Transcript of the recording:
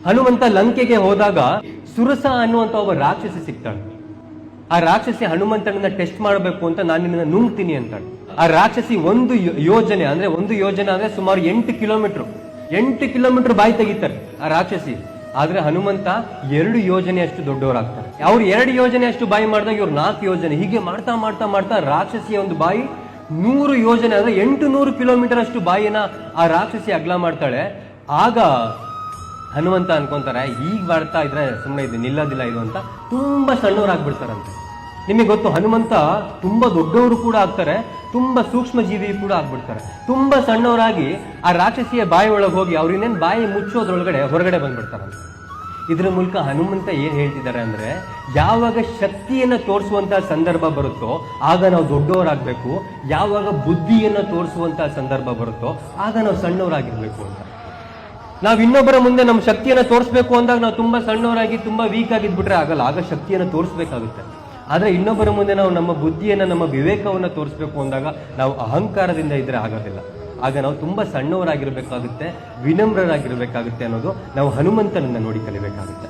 ಹನುಮಂತ ಲಂಕೆಗೆ ಹೋದಾಗ ಸುರಸ ಅನ್ನುವಂತ ಒಬ್ಬ ರಾಕ್ಷಸಿ ಸಿಗ್ತಾಳೆ. ಆ ರಾಕ್ಷಸಿ ಹನುಮಂತನನ್ನ ಟೆಸ್ಟ್ ಮಾಡಬೇಕು ಅಂತ ನಾನು ನಿನ್ನ ನುಂಗ್ತೀನಿ ಅಂತಾಳೆ. ಆ ರಾಕ್ಷಸಿ ಒಂದು ಯೋಜನೆ ಅಂದ್ರೆ ಸುಮಾರು 8 ಕಿಲೋಮೀಟರ್ ಬಾಯಿ ತೆಗಿತಾರೆ ಆ ರಾಕ್ಷಸಿ. ಆದ್ರೆ ಹನುಮಂತ 2 ಯೋಜನೆಯಷ್ಟು ದೊಡ್ಡವರಾಗ್ತಾರೆ. ಅವ್ರು 2 ಯೋಜನೆಯಷ್ಟು ಬಾಯಿ ಮಾಡಿದಾಗ ಇವ್ರು 4 ಯೋಜನೆ. ಹೀಗೆ ಮಾಡ್ತಾ ಮಾಡ್ತಾ ಮಾಡ್ತಾ ರಾಕ್ಷಸಿಯ ಒಂದು ಬಾಯಿ 100 ಯೋಜನೆ ಅಂದ್ರೆ 800 ಕಿಲೋಮೀಟರ್ ಅಷ್ಟು ಬಾಯಿನ ಆ ರಾಕ್ಷಸಿ ಅಗಲ ಮಾಡ್ತಾಳೆ. ಆಗ ಹನುಮಂತ ಅನ್ಕೊಂತಾರೆ, ಈಗ ಮಾಡ್ತಾ ಇದ್ರೆ ಸುಮ್ಮನೆ ಇದು ನಿಲ್ಲೋದಿಲ್ಲ ಇದು ಅಂತ ತುಂಬಾ ಸಣ್ಣವರಾಗ್ಬಿಡ್ತಾರಂತೆ. ನಿಮಗೆ ಗೊತ್ತು, ಹನುಮಂತ ತುಂಬಾ ದೊಡ್ಡವರು ಕೂಡ ಆಗ್ತಾರೆ, ತುಂಬಾ ಸೂಕ್ಷ್ಮ ಜೀವಿ ಕೂಡ ಆಗ್ಬಿಡ್ತಾರೆ. ತುಂಬಾ ಸಣ್ಣವರಾಗಿ ಆ ರಾಕ್ಷಸಿಯ ಬಾಯಿ ಒಳಗೆ ಹೋಗಿ ಅವ್ರು ಇನ್ನೇನು ಬಾಯಿ ಮುಚ್ಚೋದ್ರೊಳಗಡೆ ಹೊರಗಡೆ ಬಂದ್ಬಿಡ್ತಾರಂತೆ. ಇದ್ರ ಮೂಲಕ ಹನುಮಂತ ಏನ್ ಹೇಳ್ತಿದ್ದಾರೆ ಅಂದ್ರೆ, ಯಾವಾಗ ಶಕ್ತಿಯನ್ನ ತೋರಿಸುವಂತಹ ಸಂದರ್ಭ ಬರುತ್ತೋ ಆಗ ನಾವು ದೊಡ್ಡವರಾಗ್ಬೇಕು, ಯಾವಾಗ ಬುದ್ಧಿಯನ್ನ ತೋರಿಸುವಂತಹ ಸಂದರ್ಭ ಬರುತ್ತೋ ಆಗ ನಾವು ಸಣ್ಣವರಾಗಿರ್ಬೇಕು ಅಂತ. ನಾವು ಇನ್ನೊಬ್ಬರ ಮುಂದೆ ನಮ್ಮ ಶಕ್ತಿಯನ್ನ ತೋರಿಸ್ಬೇಕು ಅಂದಾಗ ನಾವು ತುಂಬಾ ಸಣ್ಣವರಾಗಿ ತುಂಬಾ ವೀಕ್ ಆಗಿದ್ಬಿಟ್ರೆ ಆಗಲ್ಲ, ಆಗ ಶಕ್ತಿಯನ್ನ ತೋರಿಸ್ಬೇಕಾಗುತ್ತೆ. ಆದ್ರೆ ಇನ್ನೊಬ್ಬರ ಮುಂದೆ ನಾವು ನಮ್ಮ ಬುದ್ಧಿಯನ್ನ ನಮ್ಮ ವಿವೇಕವನ್ನ ತೋರಿಸ್ಬೇಕು ಅಂದಾಗ ನಾವು ಅಹಂಕಾರದಿಂದ ಇದ್ರೆ ಆಗೋದಿಲ್ಲ. ಆಗ ನಾವು ತುಂಬಾ ಸಣ್ಣವರಾಗಿರ್ಬೇಕಾಗುತ್ತೆ, ವಿನಮ್ರರಾಗಿರ್ಬೇಕಾಗುತ್ತೆ ಅನ್ನೋದು ನಾವು ಹನುಮಂತನನ್ನ ನೋಡಿ ಕಲಿಬೇಕಾಗುತ್ತೆ.